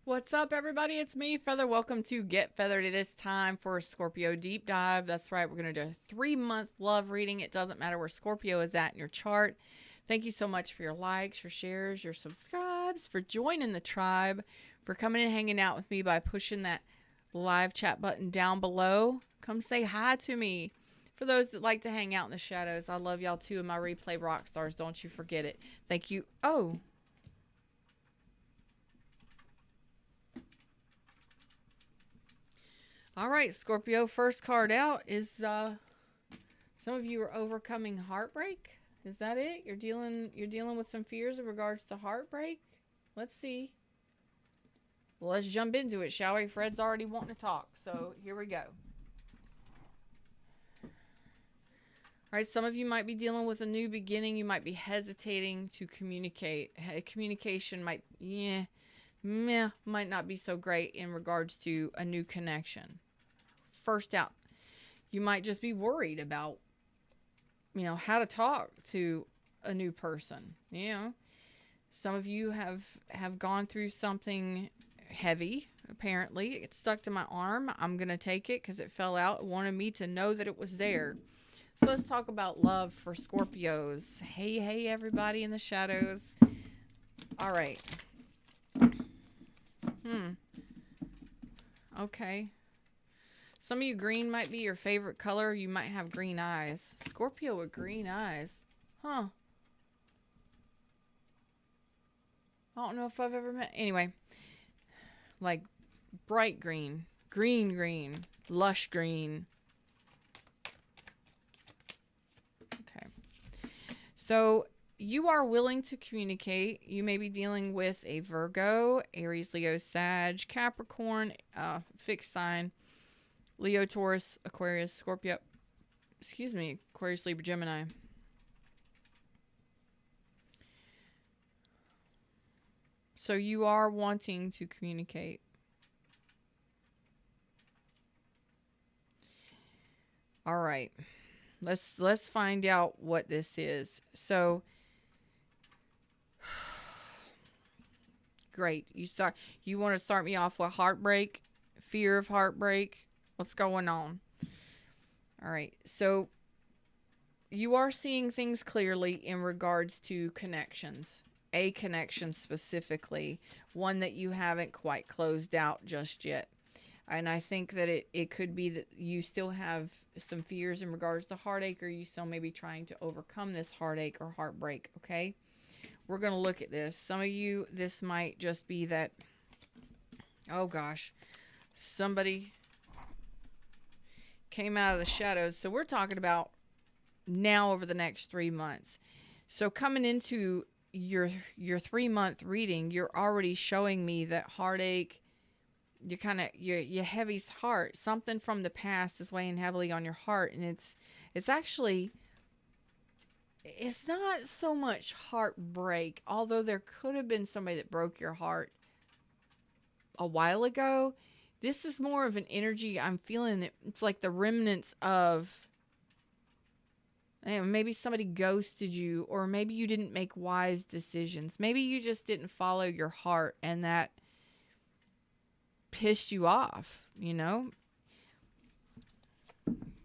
What's up, everybody? It's me, Feather. Welcome to Get Feathered. It is time for a Scorpio deep dive. That's right. We're going to do a 3-month love reading. It doesn't matter where Scorpio is at in your chart. Thank you so much for your likes, your shares, your subscribes, for joining the tribe, for coming and hanging out with me by pushing that live chat button down below. Come say hi to me. For those that like to hang out in the shadows, I love y'all too, and my replay rock stars. Don't you forget it. Thank you. Oh. All right, Scorpio, first card out is some of you are overcoming heartbreak. Is that it? You're dealing with some fears in regards to heartbreak? Let's see. Well, let's jump into it, shall we? Fred's already wanting to talk, so here we go. All right, some of you might be dealing with a new beginning. You might be hesitating to communicate. Communication might not be so great in regards to a new connection. First out, you might just be worried about, how to talk to a new person. Some of you have gone through something heavy. Apparently, it stuck to my arm. I'm going to take it because it fell out. It wanted me to know that it was there. So let's talk about love for Scorpios. Hey, everybody in the shadows. All right. Okay. Some of you, green might be your favorite color. You might have green eyes. Scorpio with green eyes. Huh. I don't know if I've ever met. Anyway. Like bright green. Green. Lush green. Okay. So you are willing to communicate. You may be dealing with a Virgo, Aries, Leo, Sag, Capricorn, fixed sign, Leo, Taurus, Aquarius, Scorpio, Aquarius, Libra, Gemini. So you are wanting to communicate. All right. Let's find out what this is. So great. You want to start me off with heartbreak, fear of heartbreak. What's going on? All right. So you are seeing things clearly in regards to connections. A connection specifically. One that you haven't quite closed out just yet. And I think that it could be that you still have some fears in regards to heartache, or you still may be trying to overcome this heartache or heartbreak. Okay? We're going to look at this. Some of you, this might just be that, oh gosh, somebody came out of the shadows. So we're talking about now over the next 3 months. So coming into your 3-month reading, you're already showing me that heartache, your heavy heart, something from the past is weighing heavily on your heart. And it's not so much heartbreak, although there could have been somebody that broke your heart a while ago. This is more of an energy. I'm feeling it's like the remnants of maybe somebody ghosted you, or maybe you didn't make wise decisions. Maybe you just didn't follow your heart and that pissed you off,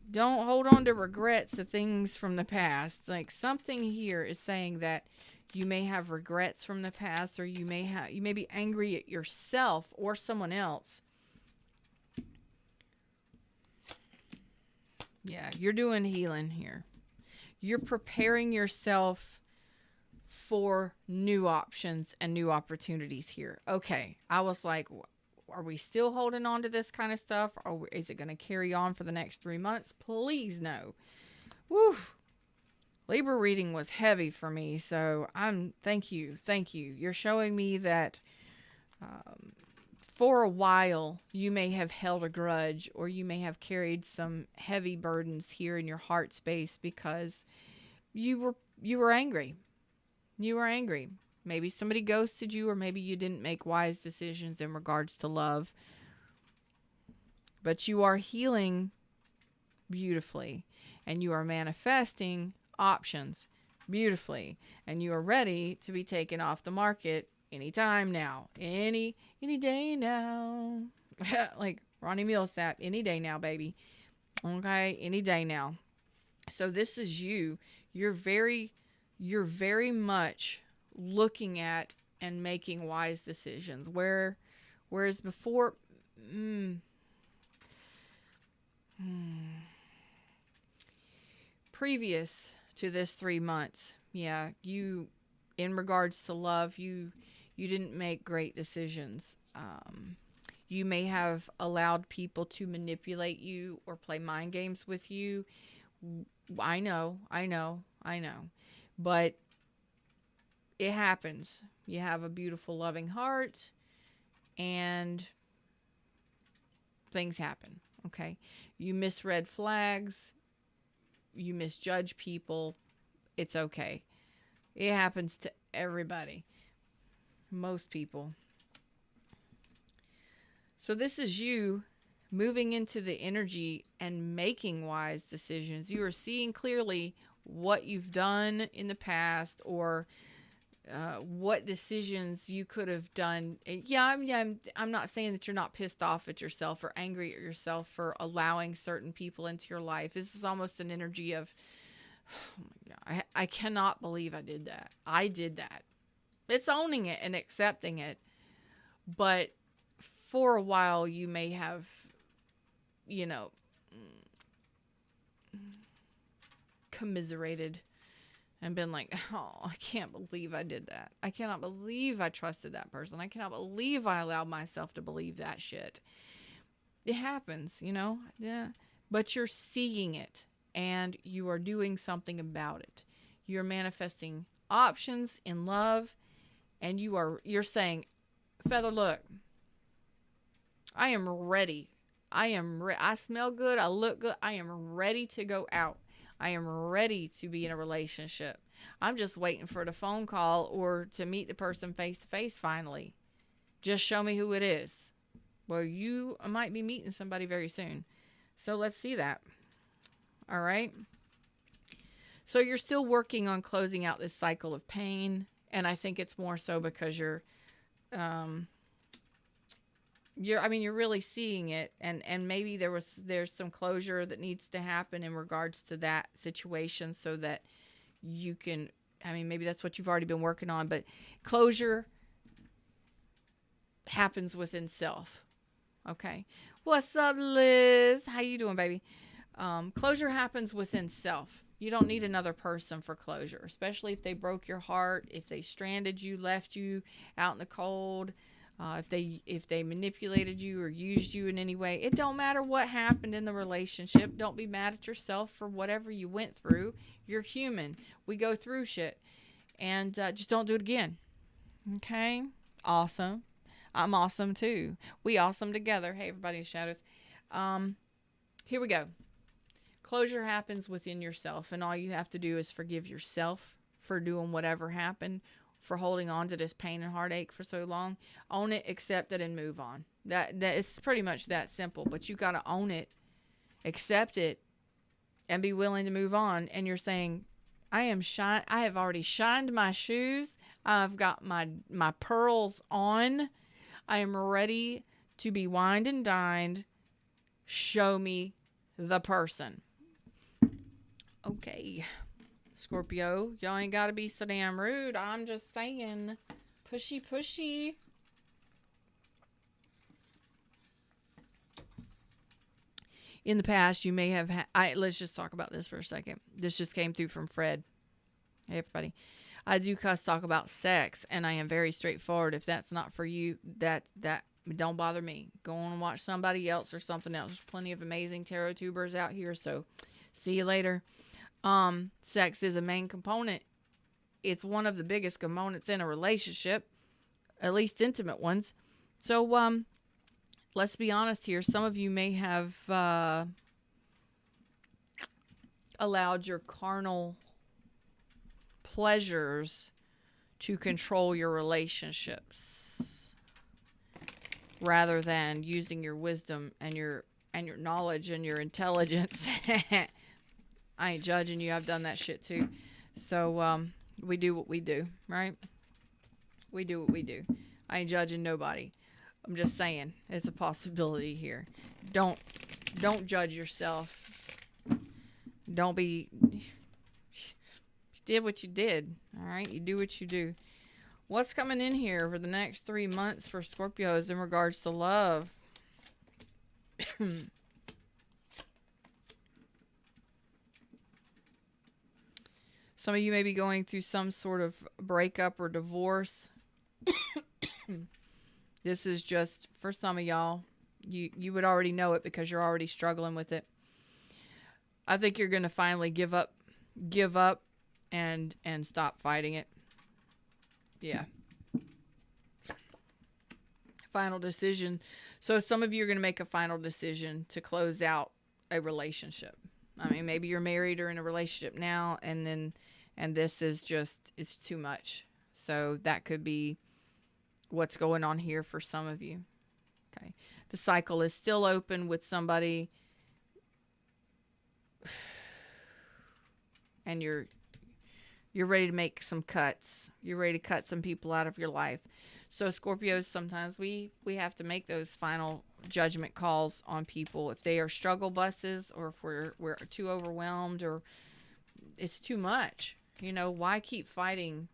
Don't hold on to regrets of things from the past. Like something here is saying that you may have regrets from the past, or you may be angry at yourself or someone else. Yeah, you're doing healing here. You're preparing yourself for new options and new opportunities here. Okay, I was like, are we still holding on to this kind of stuff? Or is it going to carry on for the next 3 months? Please no. Woo. Libra reading was heavy for me, so thank you. You're showing me that for a while, you may have held a grudge, or you may have carried some heavy burdens here in your heart space because you were angry. You were angry. Maybe somebody ghosted you, or maybe you didn't make wise decisions in regards to love. But you are healing beautifully, and you are manifesting options beautifully, and you are ready to be taken off the market anytime now. Any day now. Like Ronnie Millsap, any day now, baby. Okay, any day now. So this is you. You're very much looking at and making wise decisions. Whereas before, previous to this 3 months, yeah, you, in regards to love, you didn't make great decisions. You may have allowed people to manipulate you or play mind games with you. I know. But it happens. You have a beautiful, loving heart, and things happen, okay? You misread flags. You misjudge people. It's okay. It happens to everybody. Most people. So this is you moving into the energy and making wise decisions. You are seeing clearly what you've done in the past, or what decisions you could have done. Yeah, I'm not saying that you're not pissed off at yourself or angry at yourself for allowing certain people into your life. This is almost an energy of, oh my God, I cannot believe I did that. I did that. It's owning it and accepting it. But for a while, you may have, commiserated and been like, oh, I can't believe I did that. I cannot believe I trusted that person. I cannot believe I allowed myself to believe that shit. It happens, Yeah. But you're seeing it and you are doing something about it. You're manifesting options in love, and you're saying, Feather, look, I am ready. I smell good. I look good. I am ready to go out. I am ready to be in a relationship. I'm just waiting for the phone call or to meet the person face to face finally. Just show me who it is. Well, you might be meeting somebody very soon. So let's see that. All right. So you're still working on closing out this cycle of pain. And I think it's more so because you're really seeing it, and maybe there's some closure that needs to happen in regards to that situation, so that you can, maybe that's what you've already been working on, but closure happens within self. Okay. What's up, Liz? How you doing, baby? Closure happens within self. You don't need another person for closure, especially if they broke your heart, if they stranded you, left you out in the cold, if they manipulated you or used you in any way. It don't matter what happened in the relationship. Don't be mad at yourself for whatever you went through. You're human. We go through shit. And just don't do it again. Okay? Awesome. I'm awesome too. We awesome together. Hey, everybody in shadows. Here we go. Closure happens within yourself, and all you have to do is forgive yourself for doing whatever happened, for holding on to this pain and heartache for so long. Own it, accept it, and move on. That is pretty much that simple. But you got to own it, accept it, and be willing to move on. And you're saying, I have already shined my shoes. I've got my pearls on. I am ready to be wined and dined. Show me the person. Okay. Scorpio, y'all ain't got to be so damn rude. I'm just saying. Pushy. In the past, you may have let's just talk about this for a second. This just came through from Fred. Hey, everybody. I do talk about sex, and I am very straightforward. If that's not for you, that don't bother me. Go on and watch somebody else or something else. There's plenty of amazing tarot tubers out here, so see you later. Sex is a main component. It's one of the biggest components in a relationship, at least intimate ones. So, let's be honest here. Some of you may have allowed your carnal pleasures to control your relationships rather than using your wisdom and your knowledge and your intelligence. I ain't judging you. I've done that shit too. So, we do what we do, right? We do what we do. I ain't judging nobody. I'm just saying it's a possibility here. Don't judge yourself. Don't be. You did what you did. All right, you do what you do. What's coming in here for the next 3 months for Scorpios in regards to love? Some of you may be going through some sort of breakup or divorce. This is just, for some of y'all, you would already know it because you're already struggling with it. I think you're going to finally give up and stop fighting it. Yeah. Final decision. So some of you are going to make a final decision to close out a relationship. I mean, maybe you're married or in a relationship now, and this is just, it's too much. So that could be what's going on here for some of you. Okay. The cycle is still open with somebody, and you're ready to make some cuts. You're ready to cut some people out of your life. So Scorpios, sometimes we have to make those final judgment calls on people. If they are struggle buses, or if we're too overwhelmed, or it's too much. You know, why keep fighting?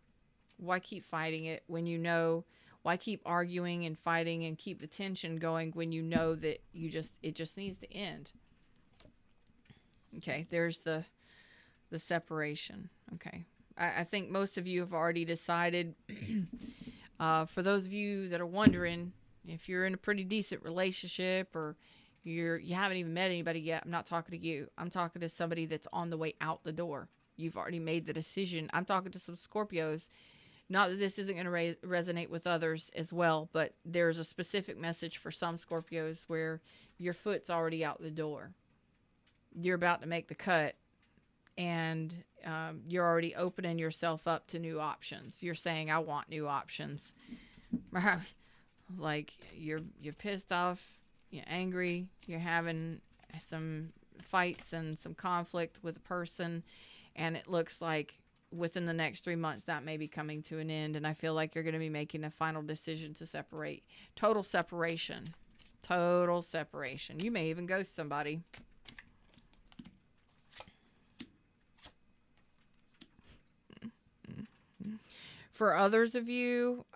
Why keep fighting it when you know? Why keep arguing and fighting and keep the tension going when you know that it just needs to end? Okay, there's the separation. Okay. I think most of you have already decided. For those of you that are wondering, if you're in a pretty decent relationship, or you haven't even met anybody yet, I'm not talking to you. I'm talking to somebody that's on the way out the door. You've already made the decision. I'm talking to some Scorpios. Not that this isn't going to resonate with others as well, but there's a specific message for some Scorpios where your foot's already out the door. You're about to make the cut, and you're already opening yourself up to new options. You're saying, I want new options. Like you're pissed off, you're angry, you're having some fights and some conflict with a person, and it looks like within the next 3 months that may be coming to an end, and I feel like you're going to be making a final decision to separate. Total separation. Total separation. You may even ghost somebody. For others of you,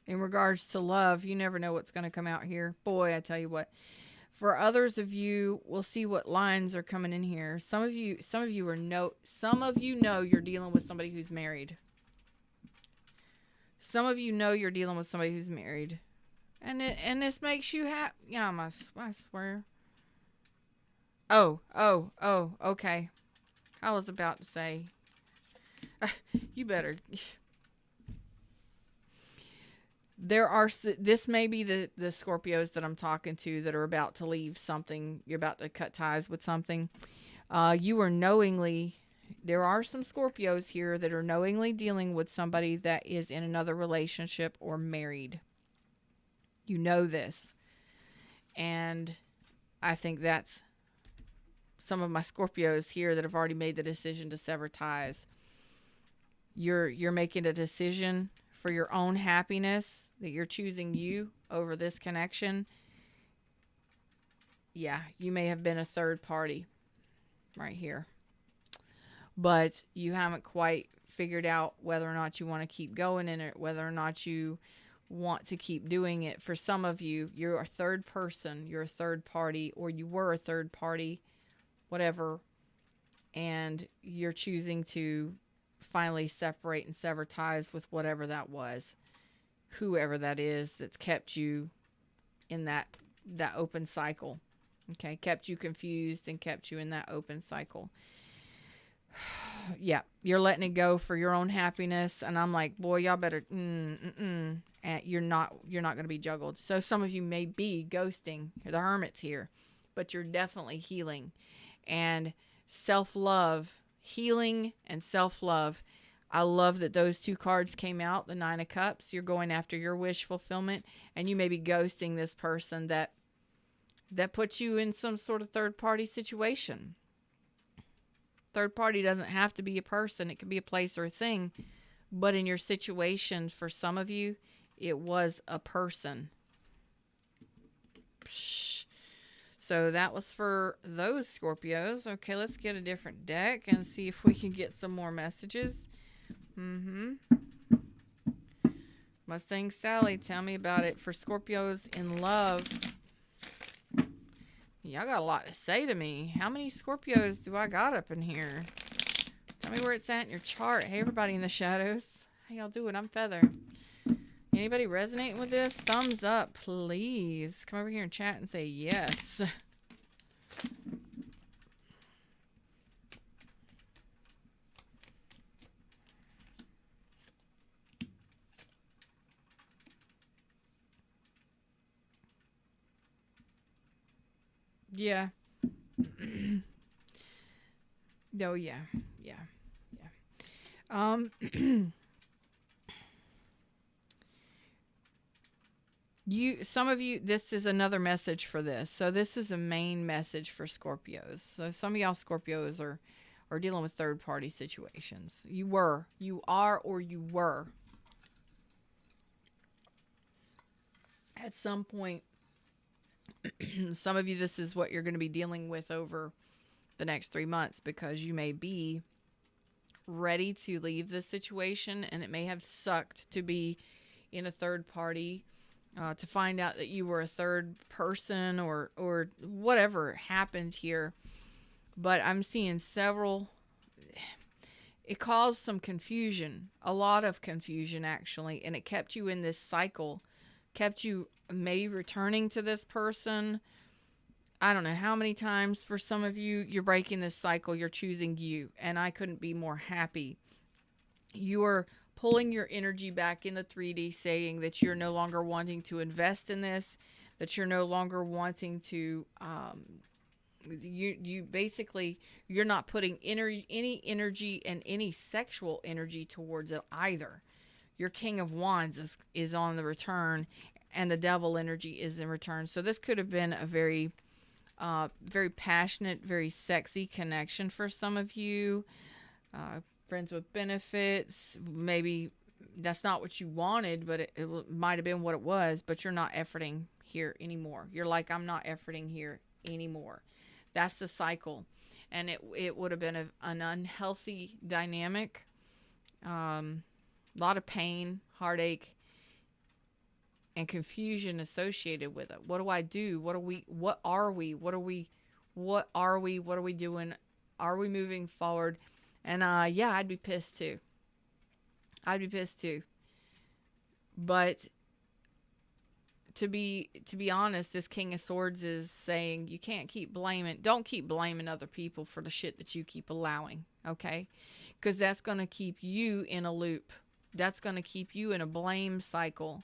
in regards to love, you never know what's going to come out here. Boy, I tell you what. For others of you, we'll see what lines are coming in here. Some of you know you're dealing with somebody who's married. Some of you know you're dealing with somebody who's married, and this makes you happy. Yeah, I swear. Oh, okay. I was about to say, you better. This may be the Scorpios that I'm talking to that are about to leave something. You're about to cut ties with something. You are knowingly, there are some Scorpios here that are knowingly dealing with somebody that is in another relationship or married. You know this. And I think that's some of my Scorpios here that have already made the decision to sever ties. You're making a decision for your own happiness, that you're choosing you over this connection. Yeah, you may have been a third party right here, but you haven't quite figured out whether or not you want to keep going in it, whether or not you want to keep doing it. For some of you, you're a third person, you're a third party, or you were a third party, whatever, and you're choosing to finally separate and sever ties with whatever that was, whoever that is that's kept you in that open cycle. Okay, kept you confused and kept you in that open cycle. Yeah, you're letting it go for your own happiness, and I'm like, boy, y'all better and you're not going to be juggled. So some of you may be ghosting. The Hermit's here, but you're definitely healing. And self-love, healing and self-love. I love that those two cards came out, the Nine of Cups. You're going after your wish fulfillment, and you may be ghosting this person that puts you in some sort of third-party situation. Third party doesn't have to be a person. It could be a place or a thing. But in your situation, for some of you, it was a person. Psh. So that was for those Scorpios. Okay, let's get a different deck and see if we can get some more messages. Mustang Sally, tell me about it. For Scorpios in love. Y'all got a lot to say to me. How many Scorpios do I got up in here? Tell me where it's at in your chart. Hey, everybody in the shadows. How y'all doing? I'm Feather. Anybody resonating with this? Thumbs up, please. Come over here and chat and say yes. Yeah. Oh, yeah. Yeah. Some of you, this is another message for this. So this is a main message for Scorpios. So some of y'all Scorpios are dealing with third party situations. You are, or you were. At some point, some of you, this is what you're going to be dealing with over the next 3 months, because you may be ready to leave this situation, and it may have sucked to be in a third party, to find out that you were a third person or whatever happened here. But I'm seeing several. It caused some confusion, a lot of confusion actually, and it kept you in this cycle, kept you maybe returning to this person. I don't know how many times for some of you, you're breaking this cycle, you're choosing you, and I couldn't be more happy. You are pulling your energy back in the 3D, saying that you're no longer wanting to invest in this, that you're no longer wanting to, you basically, you're not putting any energy and any sexual energy towards it either. Your King of Wands is on the return, and the Devil energy is in return. So this could have been a very passionate, very sexy connection for some of you. Friends with benefits. Maybe that's not what you wanted, but it might have been what it was, but you're not efforting here anymore. You're like, I'm not efforting here anymore. That's the cycle. And it would have been an unhealthy dynamic. A lot of pain, heartache, and confusion associated with it. What do I do? What are we? What are we? What are we doing? Are we moving forward? And yeah, I'd be pissed too. But to be honest, this King of Swords is saying you can't keep don't keep blaming other people for the shit that you keep allowing, okay? Because that's going to keep you in a loop. That's going to keep you in a blame cycle.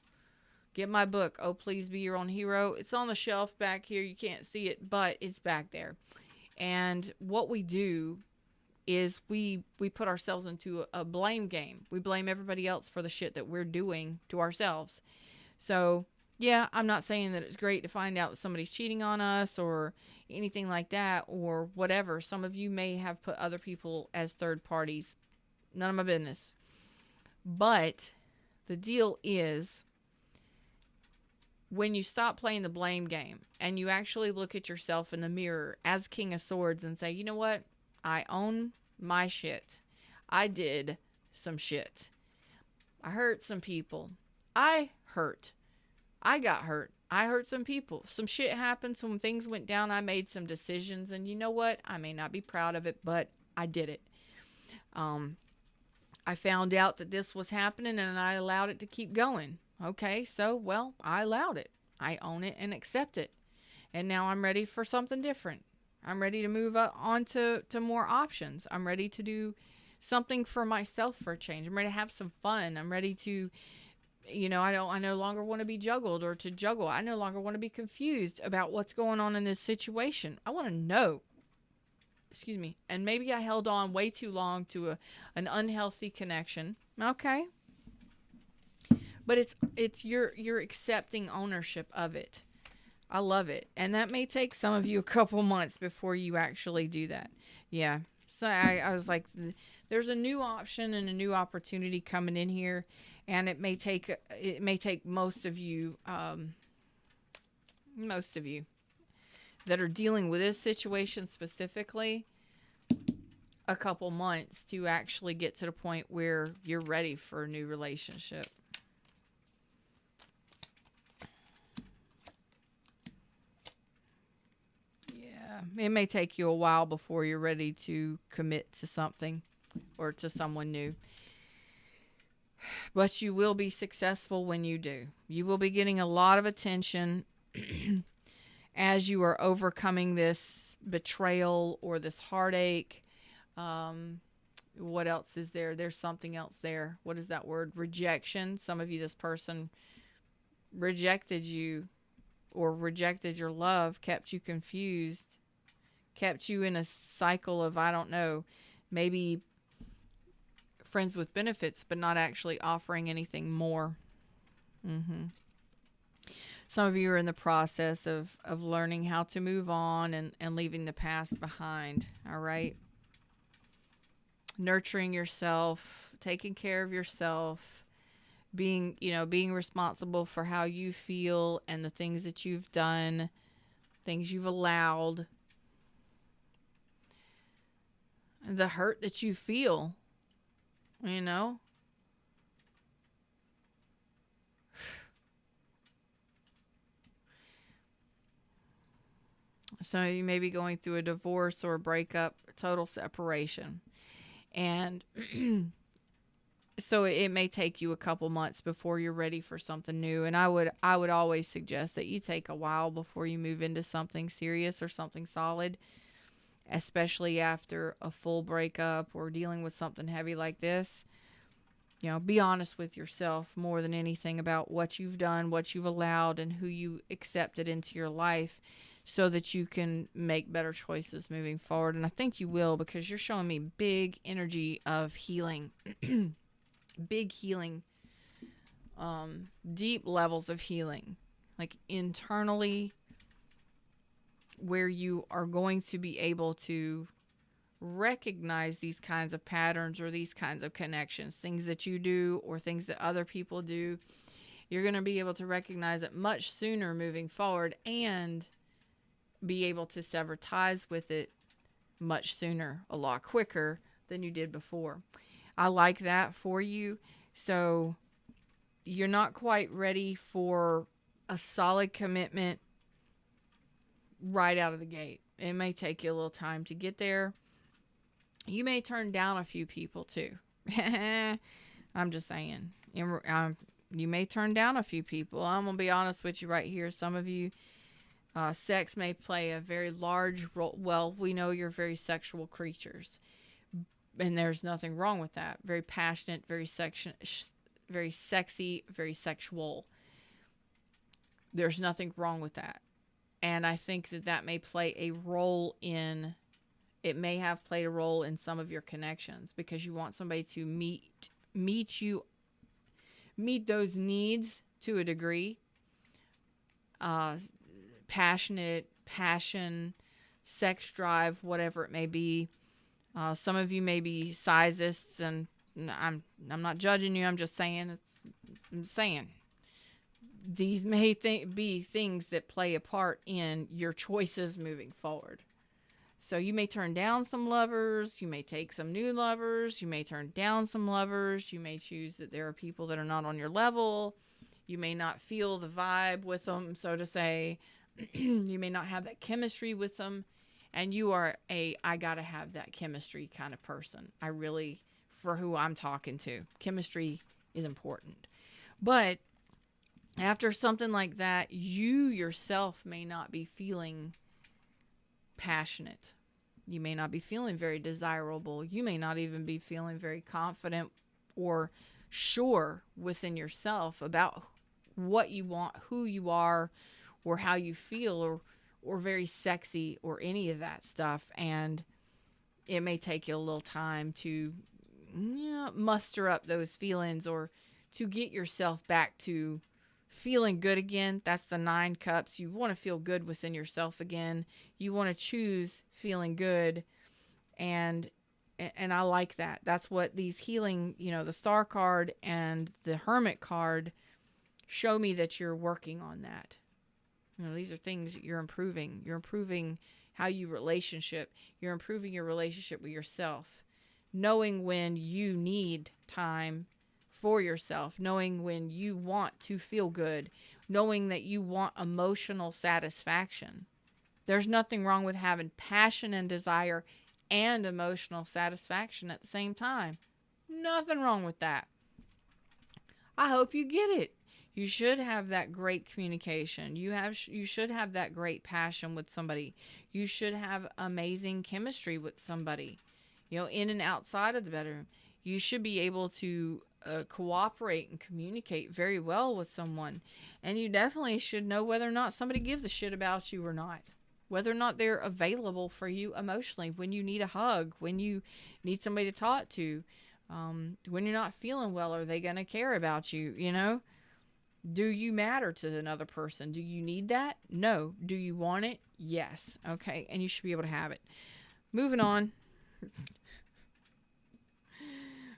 Get my book, Oh Please Be Your Own Hero. It's on the shelf back here. You can't see it, but it's back there. And what we do is we put ourselves into a blame game. We blame everybody else for the shit that we're doing to ourselves. So, yeah, I'm not saying that it's great to find out that somebody's cheating on us or anything like that or whatever. Some of you may have put other people as third parties. None of my business. But the deal is, when you stop playing the blame game and you actually look at yourself in the mirror as King of Swords and say, you know what? I own my shit. I did some shit. I hurt some people. I got hurt. I hurt some people. Some shit happened. Some things went down. I made some decisions. And you know what? I may not be proud of it, but I did it. I found out that this was happening and I allowed it to keep going. Okay, so, well, I allowed it. I own it and accept it. And now I'm ready for something different. I'm ready to move on to more options. I'm ready to do something for myself for a change. I'm ready to have some fun. I'm ready to, I no longer want to be juggled or to juggle. I no longer want to be confused about what's going on in this situation. I want to know. Excuse me. And maybe I held on way too long to an unhealthy connection. Okay. But it's you're accepting ownership of it. I love it. And that may take some of you a couple months before you actually do that. Yeah. So I was like, there's a new option and a new opportunity coming in here, and it may take most of you that are dealing with this situation specifically a couple months to actually get to the point where you're ready for a new relationship. Yeah, it may take you a while before you're ready to commit to something or to someone new. But you will be successful when you do. You will be getting a lot of attention as you are overcoming this betrayal or this heartache. What else is there? There's something else there. What is that word? Rejection. Some of you, this person rejected you or rejected your love, kept you confused, kept you in a cycle of, I don't know, maybe friends with benefits, but not actually offering anything more. Some of you are in the process of learning how to move on and leaving the past behind. All right. Nurturing yourself, taking care of yourself, being responsible for how you feel and the things that you've done, things you've allowed, the hurt that you feel, So you may be going through a divorce or a breakup, total separation. And so it may take you a couple months before you're ready for something new. And I would always suggest that you take a while before you move into something serious or something solid, especially after a full breakup or dealing with something heavy like this. Be honest with yourself more than anything about what you've done, what you've allowed, and who you accepted into your life, so that you can make better choices moving forward. And I think you will, because you're showing me big energy of healing, big healing, deep levels of healing, like internally, where you are going to be able to recognize these kinds of patterns or these kinds of connections, things that you do or things that other people do. You're going to be able to recognize it much sooner moving forward and be able to sever ties with it much sooner, a lot quicker than you did before. I like that for you. So you're not quite ready for a solid commitment right out of the gate. It may take you a little time to get there. You may turn down a few people too. I'm just saying. You may turn down a few people. I'm going to be honest with you right here. Some of you, sex may play a very large role. Well, we know you're very sexual creatures, and there's nothing wrong with that. Very passionate, very sexy, very sexual. There's nothing wrong with that. And I think that may play a role in, it may have played a role in some of your connections, because you want somebody to meet those needs to a degree. Passion, sex drive, whatever it may be. Some of you may be sizists, and I'm not judging you. I'm just saying these may be things that play a part in your choices moving forward. So you may turn down some lovers. You may take some new lovers. You may turn down some lovers. You may choose that there are people that are not on your level. You may not feel the vibe with them, so to say. You may not have that chemistry with them. And you are I gotta have that chemistry kind of person. I really, for who I'm talking to, chemistry is important. But after something like that, you yourself may not be feeling passionate. You may not be feeling very desirable. You may not even be feeling very confident or sure within yourself about what you want, who you are, or how you feel, or very sexy, or any of that stuff. And it may take you a little time to muster up those feelings, or to get yourself back to feeling good again. That's the 9 cups. You want to feel good within yourself again. You want to choose feeling good And I like that. That's what these healing, the Star card and the Hermit card show me, that you're working on that. These are things that you're improving. You're improving how you relationship. You're improving your relationship with yourself. Knowing when you need time for yourself. Knowing when you want to feel good. Knowing that you want emotional satisfaction. There's nothing wrong with having passion and desire and emotional satisfaction at the same time. Nothing wrong with that. I hope you get it. You should have that great communication. You should have that great passion with somebody. You should have amazing chemistry with somebody, in and outside of the bedroom. You should be able to cooperate and communicate very well with someone. And you definitely should know whether or not somebody gives a shit about you or not. Whether or not they're available for you emotionally, when you need a hug, when you need somebody to talk to, when you're not feeling well, are they going to care about you, Do you matter to another person? Do you need that? No. Do you want it? Yes. Okay. And you should be able to have it. Moving on.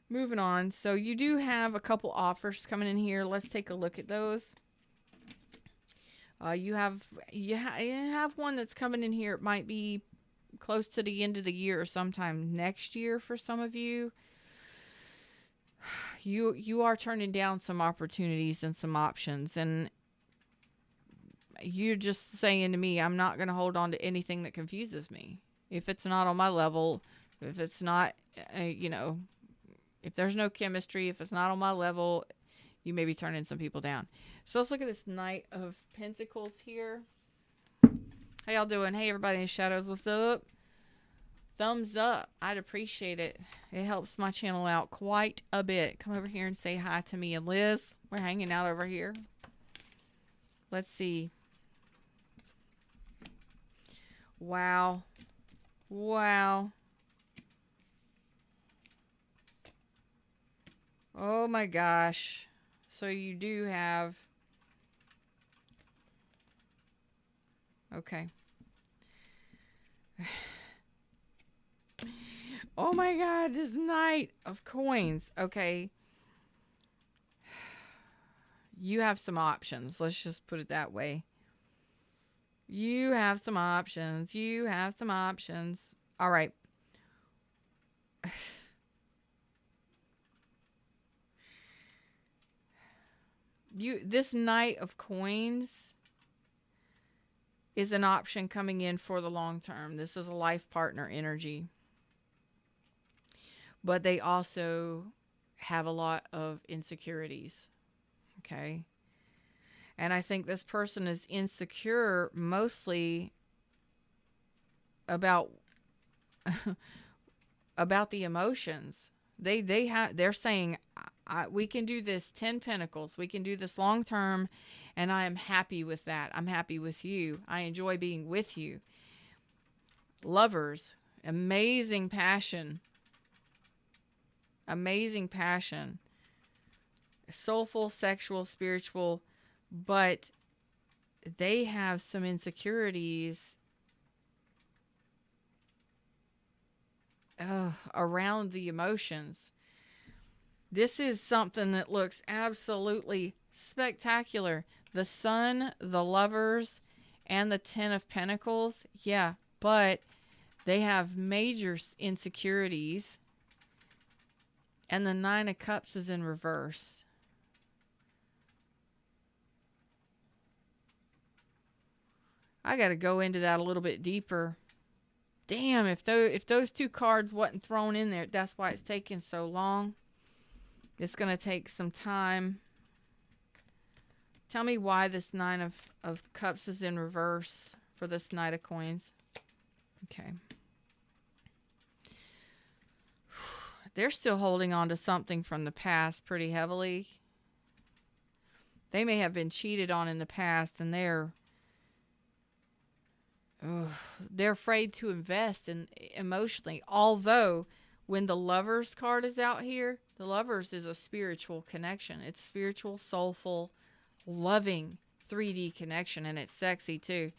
Moving on. So you do have a couple offers coming in here. Let's take a look at those. You have one that's coming in here. It might be close to the end of the year or sometime next year for some of you. You are turning down some opportunities and some options, and you're just saying to me, I'm not going to hold on to anything that confuses me. If it's not on my level, if it's not, if there's no chemistry, if it's not on my level, you may be turning some people down. So let's look at this Knight of Pentacles here. How y'all doing? Hey, everybody in the shadows. What's up? Thumbs up. I'd appreciate it. It helps my channel out quite a bit. Come over here and say hi to me and Liz. We're hanging out over here. Let's see. Wow. Wow. Oh my gosh. So you do have... Okay. Oh my God, this Knight of Coins. Okay. You have some options. Let's just put it that way. You have some options. You have some options. All right. This Knight of Coins is an option coming in for the long term. This is a life partner energy. But they also have a lot of insecurities. Okay. And I think this person is insecure mostly about about the emotions. They're saying, we can do this 10 Pentacles. We can do this long term, and I am happy with that. I'm happy with you. I enjoy being with you. Lovers, amazing passion. Amazing passion. Soulful, sexual, spiritual, but they have some insecurities around the emotions. This is something that looks absolutely spectacular. The Sun, the Lovers, and the Ten of Pentacles. Yeah, but they have major insecurities. And the Nine of Cups is in reverse. I got to go into that a little bit deeper. Damn, if those two cards wasn't thrown in there, that's why it's taking so long. It's going to take some time. Tell me why this Nine of Cups is in reverse for this Knight of Coins. Okay. They're still holding on to something from the past pretty heavily. They may have been cheated on in the past, and they're afraid to invest in emotionally. Although, when the Lovers card is out here, the Lovers is a spiritual connection. It's spiritual, soulful, loving 3D connection, and it's sexy too.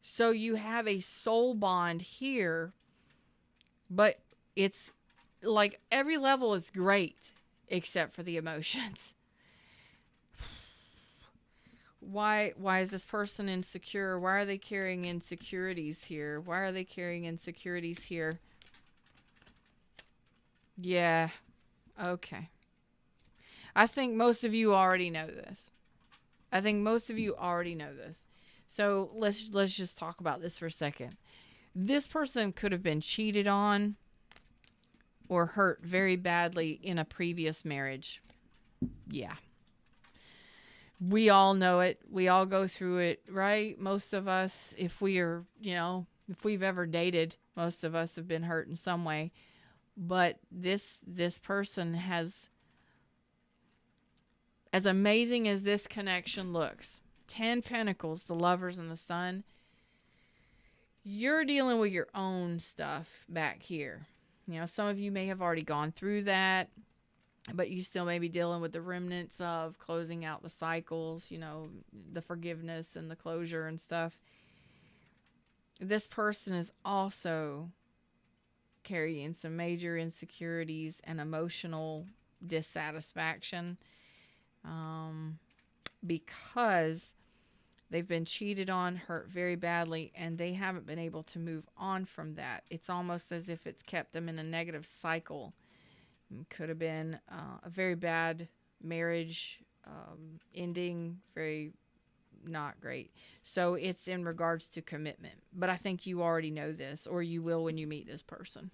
So you have a soul bond here But it's like every level is great except for the emotions. Why is this person insecure? Why are they carrying insecurities here? Why are they carrying insecurities here? Yeah. Okay. I think most of you already know this. So let's just talk about this for a second. This person could have been cheated on or hurt very badly in a previous marriage. Yeah. We all know it. We all go through it, right? Most of us, if we've ever dated, most of us have been hurt in some way. But this person has, as amazing as this connection looks, 10 Pentacles, the Lovers and the Sun, you're dealing with your own stuff back here. Some of you may have already gone through that, but you still may be dealing with the remnants of closing out the cycles, the forgiveness and the closure and stuff. This person is also carrying some major insecurities and emotional dissatisfaction because they've been cheated on, hurt very badly, and they haven't been able to move on from that. It's almost as if it's kept them in a negative cycle. It could have been a very bad marriage ending, very not great. So it's in regards to commitment. But I think you already know this, or you will when you meet this person.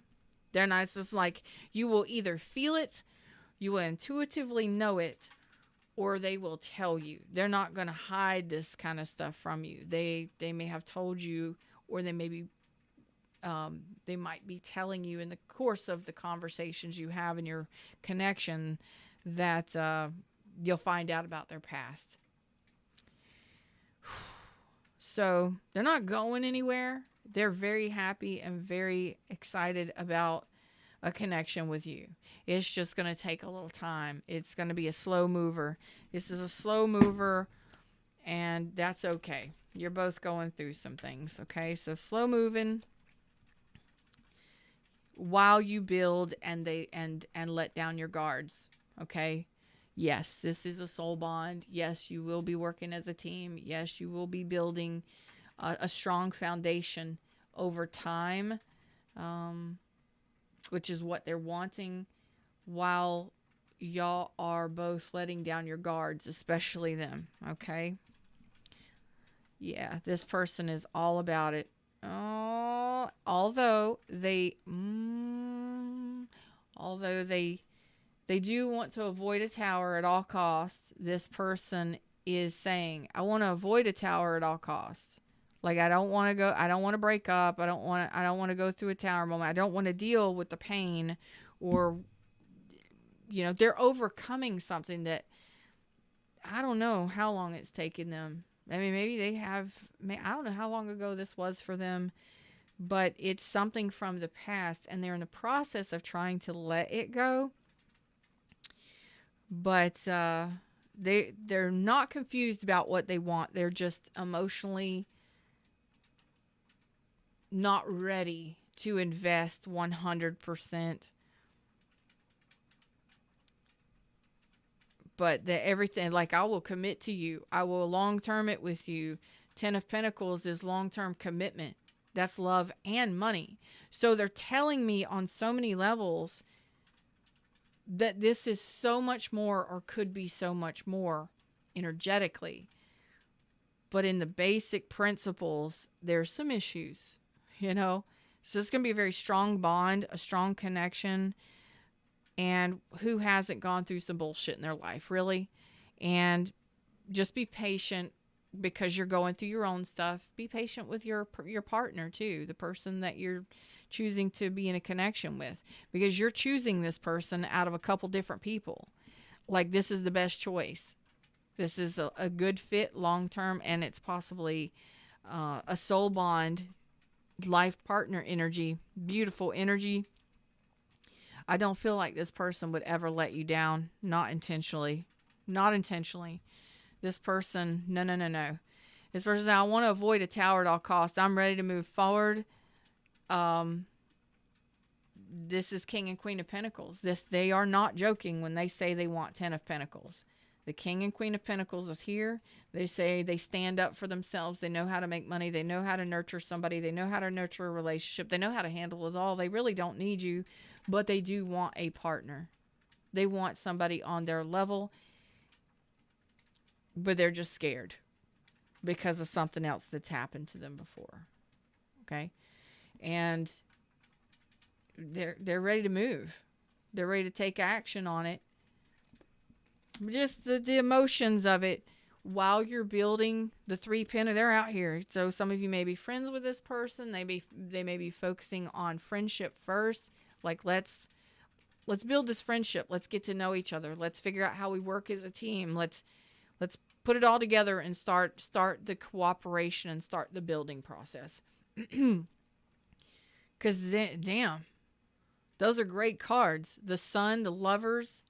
They're nice. It's like you will either feel it, you will intuitively know it, or they will tell you. They're not going to hide this kind of stuff from you. They may have told you, or they may be they might be telling you in the course of the conversations you have in your connection that you'll find out about their past. So they're not going anywhere. They're very happy and very excited about a connection with you. It's just going to take a little time. It's going to be a slow mover. This is a slow mover, and that's okay. You're both going through some things, okay? So slow moving while you build and let down your guards, okay? Yes, this is a soul bond. Yes, you will be working as a team. Yes, you will be building a strong foundation over time, which is what they're wanting, while y'all are both letting down your guards, especially them, okay? Yeah, this person is all about it. Oh, although they do want to avoid a tower at all costs, this person is saying, I want to avoid a tower at all costs. Like, I don't want to break up. I don't want to go through a tower moment. I don't want to deal with the pain, or, they're overcoming something that I don't know how long it's taken them. I mean, I don't know how long ago this was for them, but it's something from the past, and they're in the process of trying to let it go. But they're not confused about what they want. They're just emotionally not ready to invest 100%. But everything, like, I will commit to you. I will long-term it with you. 10 of Pentacles is long-term commitment. That's love and money. So they're telling me on so many levels that this is so much more, or could be so much more energetically. But in the basic principles, there's some issues, So it's going to be a very strong bond, a strong connection. And who hasn't gone through some bullshit in their life, really? And just be patient, because you're going through your own stuff. Be patient with your partner too, the person that you're choosing to be in a connection with, because you're choosing this person out of a couple different people. Like, this is the best choice. This is a good fit long term, and it's possibly a soul bond, life partner energy, beautiful energy. I don't feel like this person would ever let you down. Not intentionally. This person, no. This person says, I want to avoid a tower at all costs. I'm ready to move forward. This is King and Queen of Pentacles. They are not joking when they say they want 10 of Pentacles. The King and Queen of Pentacles is here. They say they stand up for themselves. They know how to make money. They know how to nurture somebody. They know how to nurture a relationship. They know how to handle it all. They really don't need you, but they do want a partner. They want somebody on their level, but they're just scared because of something else that's happened to them before. Okay? And they're ready to move. They're ready to take action on it. Just the emotions of it while you're building the 3 pin. They're out here. So some of you may be friends with this person. They may be focusing on friendship first. Like, let's build this friendship. Let's get to know each other. Let's figure out how we work as a team. Let's put it all together and start the cooperation and start the building process. Because damn, those are great cards. The Sun, the Lovers,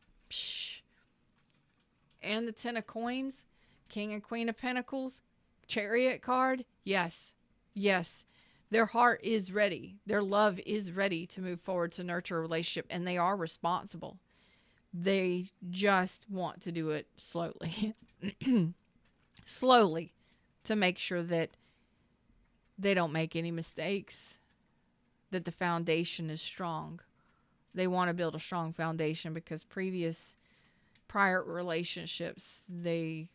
and the 10 of Coins, King and Queen of Pentacles, Chariot card. Yes. Their heart is ready. Their love is ready to move forward to nurture a relationship, and they are responsible. They just want to do it slowly. Slowly, to make sure that they don't make any mistakes, that the foundation is strong. They want to build a strong foundation because prior relationships, the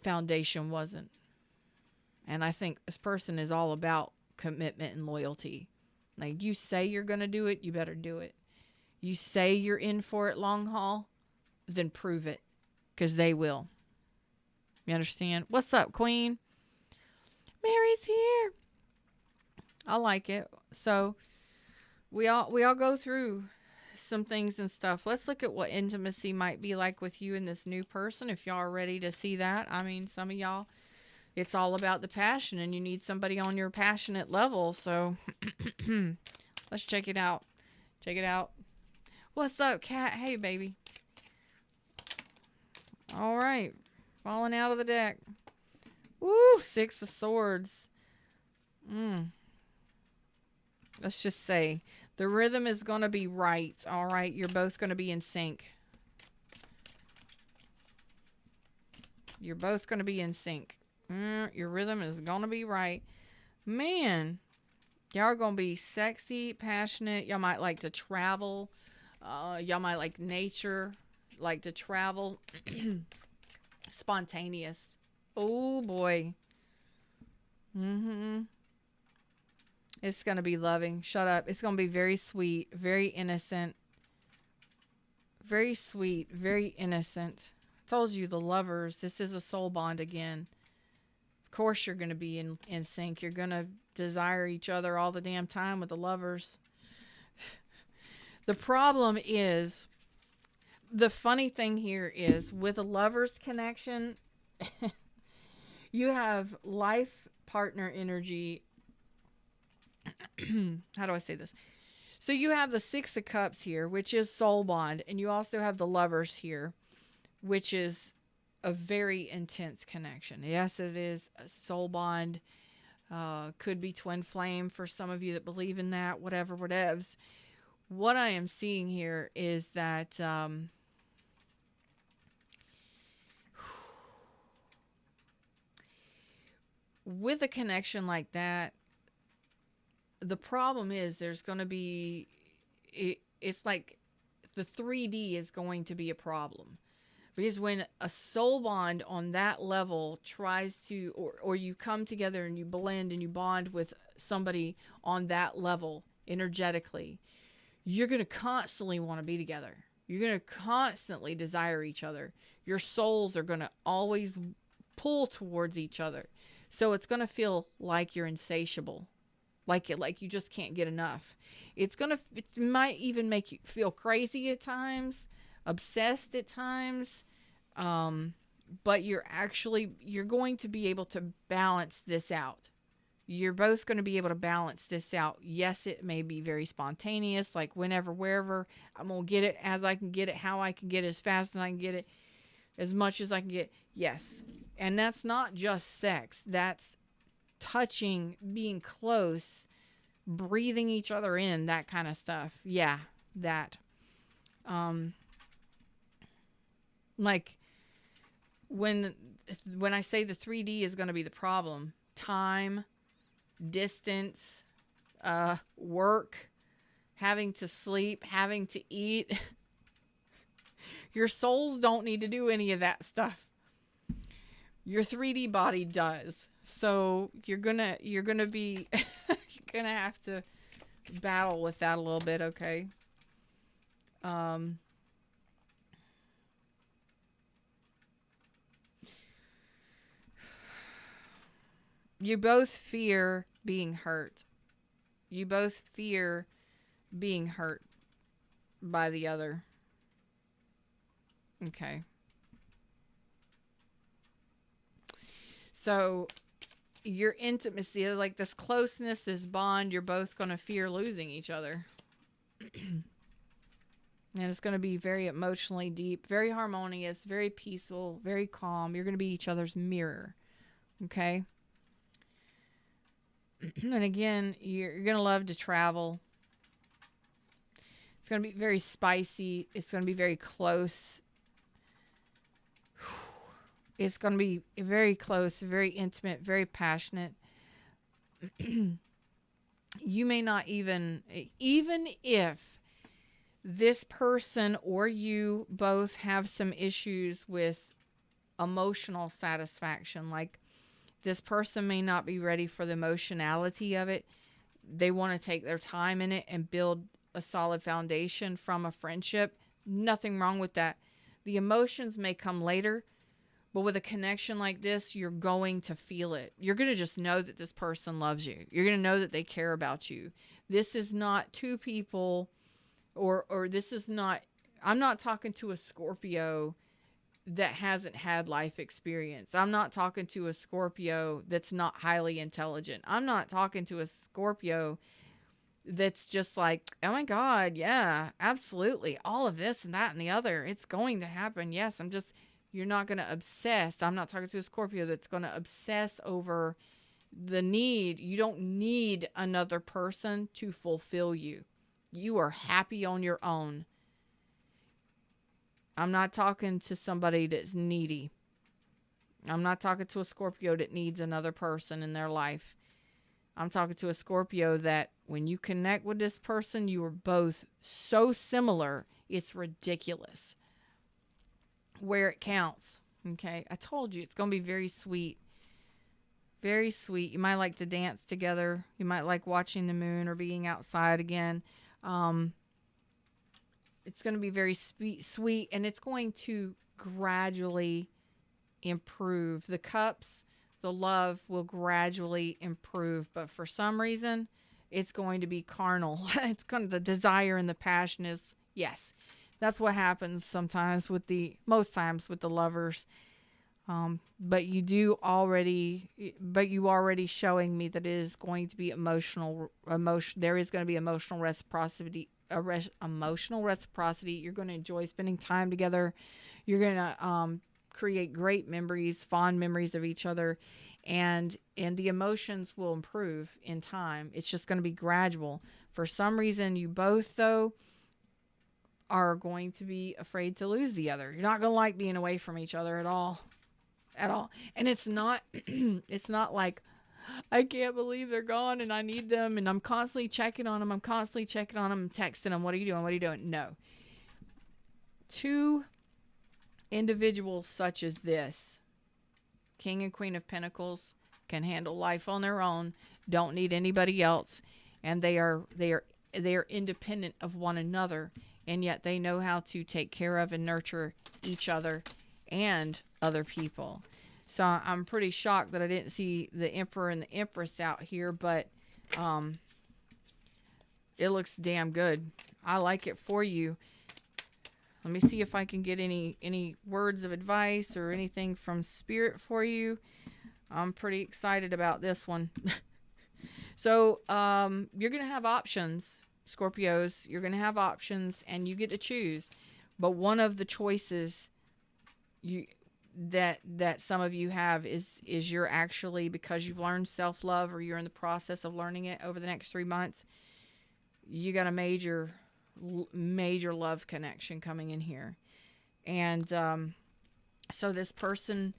foundation wasn't. And I think this person is all about commitment and loyalty. Like, you say you're going to do it, you better do it. You say you're in for it long haul, then prove it, because they will. You understand? What's up, Queen? Mary's here. I like it. So we all go through some things and stuff. Let's look at what intimacy might be like with you and this new person, if y'all are ready to see that. I mean, some of y'all, it's all about the passion, and you need somebody on your passionate level. So let's check it out. Check it out. What's up, Cat? Hey, baby. All right. Falling out of the deck. Woo! 6 of Swords. Let's just say the rhythm is going to be right. All right. You're both going to be in sync. You're both going to be in sync. Your rhythm is going to be right. Man, y'all are going to be sexy, passionate. Y'all might like to travel. Y'all might like nature, like to travel. Spontaneous. Oh, boy. It's going to be loving. Shut up. It's going to be very sweet, very innocent. Very sweet, very innocent. I told you, the Lovers, this is a soul bond again. Of course you're going to be in sync. You're going to desire each other all the damn time with the Lovers. The problem is, the funny thing here is, with a Lovers connection, you have life partner energy. How do I say this? So you have the 6 of Cups here, which is soul bond, and you also have the Lovers here, which is a very intense connection. Yes, it is a soul bond. Could be twin flame for some of you that believe in that, whatever, whatevs. What I am seeing here is that with a connection like that, the problem is there's going to be, it's like the 3D is going to be a problem. Because when a soul bond on that level tries to, or you come together and you blend and you bond with somebody on that level energetically, you're going to constantly want to be together. You're going to constantly desire each other. Your souls are going to always pull towards each other. So it's going to feel like you're insatiable. Like you just can't get enough. It might even make you feel crazy at times, obsessed at times. But you're going to be able to balance this out. You're both going to be able to balance this out. Yes, it may be very spontaneous, like whenever, wherever. I'm going to get it as I can get it, how I can get it, as fast as I can get it, as much as I can get. Yes. And that's not just sex. That's touching, being close, breathing each other in, that kind of stuff. Yeah, that. Like when I say the 3D is going to be the problem, time, distance, work, having to sleep, having to eat. Your souls don't need to do any of that stuff. Your 3D body does. So you're gonna be you're gonna have to battle with that a little bit, okay? You both fear being hurt. You both fear being hurt by the other. Okay. So your intimacy, like this closeness, this bond, you're both going to fear losing each other. And it's going to be very emotionally deep, very harmonious, very peaceful, very calm. You're going to be each other's mirror. Okay? And again, you're going to love to travel. It's going to be very spicy. It's going to be very close. It's going to be very close, very intimate, very passionate. You may not even if this person or you both have some issues with emotional satisfaction, like this person may not be ready for the emotionality of it. They want to take their time in it and build a solid foundation from a friendship. Nothing wrong with that. The emotions may come later, but with a connection like this, you're going to feel it. You're going to just know that this person loves you. You're going to know that they care about you. This is not two people, or this is not, I'm not talking to a Scorpio that hasn't had life experience. I'm not talking to a Scorpio that's not highly intelligent. I'm not talking to a Scorpio that's just like, oh my God, yeah, absolutely. All of this and that and the other. It's going to happen. Yes, you're not going to obsess. I'm not talking to a Scorpio that's going to obsess over the need. You don't need another person to fulfill you. You are happy on your own. I'm not talking to somebody that's needy. I'm not talking to a Scorpio that needs another person in their life. I'm talking to a Scorpio that when you connect with this person, you are both so similar, it's ridiculous. Where it counts. Okay. I told you it's going to be very sweet. Very sweet. You might like to dance together. You might like watching the moon or being outside again. It's going to be very sweet, and it's going to gradually improve. The cups, the love will gradually improve, but for some reason, it's going to be carnal. It's going to, the desire and the passion is, yes, that's what happens sometimes most times with the lovers. But you already showing me that it is going to be emotional. There is going to be emotional reciprocity. Emotional reciprocity. You're going to enjoy spending time together. You're going to create great memories, fond memories of each other, and the emotions will improve in time. It's just going to be gradual. For some reason, you both though are going to be afraid to lose the other. You're not going to like being away from each other at all. And it's not it's not like, I can't believe they're gone and I need them and I'm constantly checking on them. I'm texting them. What are you doing? What are you doing? No. Two individuals such as this, King and Queen of Pentacles, can handle life on their own, don't need anybody else, and they are independent of one another, and yet they know how to take care of and nurture each other and other people. So I'm pretty shocked that I didn't see the Emperor and the Empress out here, but it looks damn good. I like it for you. Let me see if I can get any words of advice or anything from Spirit for you. I'm pretty excited about this one. So you're going to have options, Scorpios. You're going to have options, and you get to choose. But one of the choices, that some of you have is you're actually, because you've learned self-love, or you're in the process of learning it over the next 3 months, you got a major love connection coming in here. And so this person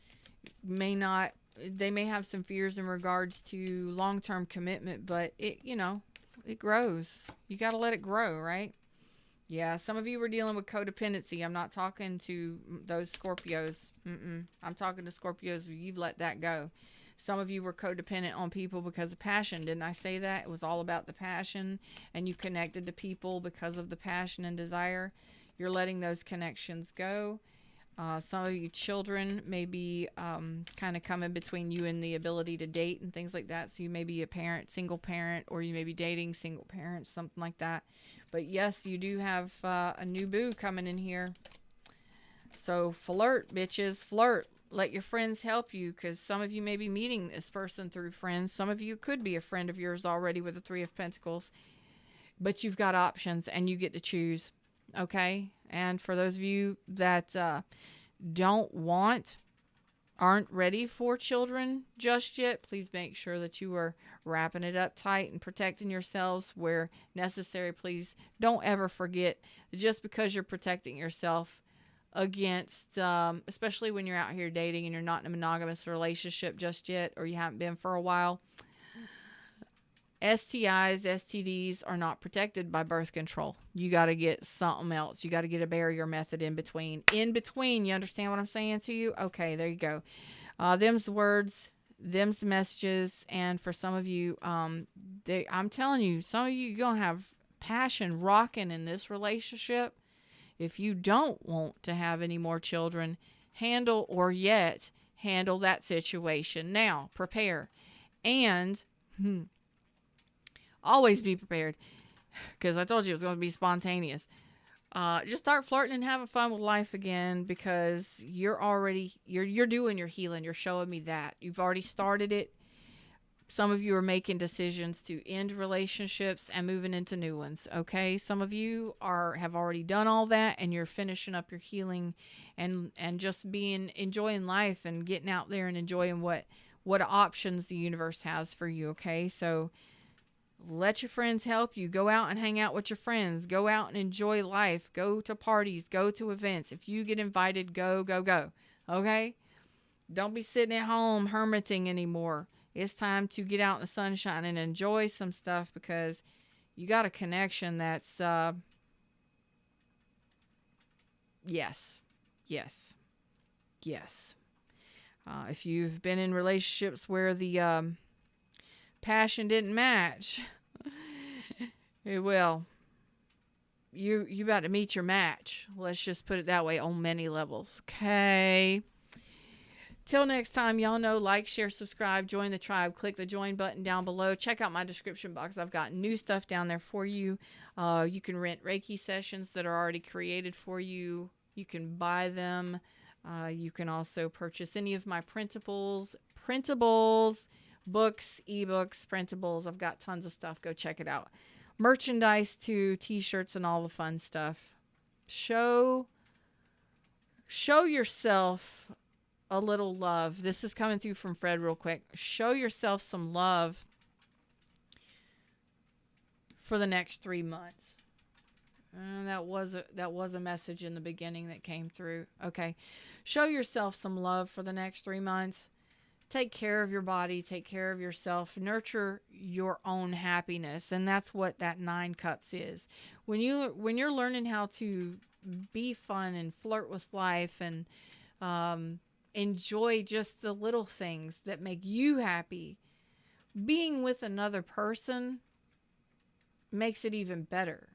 may not, they may have some fears in regards to long-term commitment, but it, you know, it grows. You got to let it grow, right? Yeah, some of you were dealing with codependency. I'm not talking to those Scorpios. I'm talking to Scorpios. You've let that go. Some of you were codependent on people because of passion. Didn't I say that? It was all about the passion, and you connected to people because of the passion and desire. You're letting those connections go. Some of you children may be kind of coming between you and the ability to date and things like that. So you may be a parent, single parent, or you may be dating single parents, something like that. But yes, you do have a new boo coming in here. So flirt, bitches, flirt. Let your friends help you, because some of you may be meeting this person through friends. Some of you could be a friend of yours already with the Three of Pentacles. But you've got options, and you get to choose. Okay? And for those of you that aren't ready for children just yet, please make sure that you are wrapping it up tight and protecting yourselves where necessary. Please don't ever forget that just because you're protecting yourself against, especially when you're out here dating and you're not in a monogamous relationship just yet, or you haven't been for a while, STIs, STDs are not protected by birth control. You got to get something else. You got to get a barrier method in between. In between, you understand what I'm saying to you? Okay, there you go. Them's the words, them's the messages. And for some of you, I'm telling you, some of you, you're going to have passion rocking in this relationship. If you don't want to have any more children, handle that situation. Now, prepare. And always be prepared, because I told you it was going to be spontaneous. Just start flirting and having fun with life again, because you're doing your healing. You're showing me that. You've already started it. Some of you are making decisions to end relationships and moving into new ones. Okay. Some of you have already done all that, and you're finishing up your healing and just enjoying life and getting out there and enjoying what options the universe has for you. Okay. So let your friends help you. Go out and hang out with your friends. Go out and enjoy life. Go to parties. Go to events. If you get invited, go. Okay? Don't be sitting at home hermiting anymore. It's time to get out in the sunshine and enjoy some stuff, because you got a connection that's, yes. If you've been in relationships where the passion didn't match, well, you about to meet your match. Let's just put it that way, on many levels. Okay. Till next time, y'all know, like, share, subscribe, join the tribe. Click the join button down below. Check out my description box. I've got new stuff down there for you. You can rent Reiki sessions that are already created for you. You can buy them. You can also purchase any of my printables, books, ebooks, printables. I've got tons of stuff. Go check it out. Merchandise too, t-shirts and all the fun stuff. Show yourself a little love. This is coming through from Fred real quick. Show yourself some love for the next 3 months. That was a message in the beginning that came through. Okay. Show yourself some love for the next 3 months. Take care of your body. Take care of yourself. Nurture your own happiness. And that's what that 9 cups is. When you're learning how to be fun and flirt with life and enjoy just the little things that make you happy, being with another person makes it even better,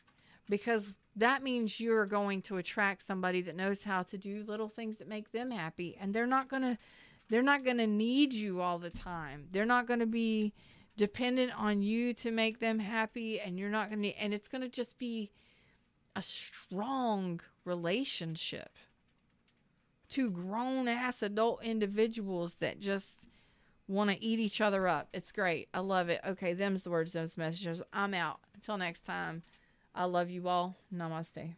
because that means you're going to attract somebody that knows how to do little things that make them happy, and they're not going to need you all the time. They're not going to be dependent on you to make them happy, and and it's going to just be a strong relationship. 2 grown-ass adult individuals that just want to eat each other up. It's great. I love it. Okay, them's the words, those messages. I'm out. Until next time, I love you all. Namaste.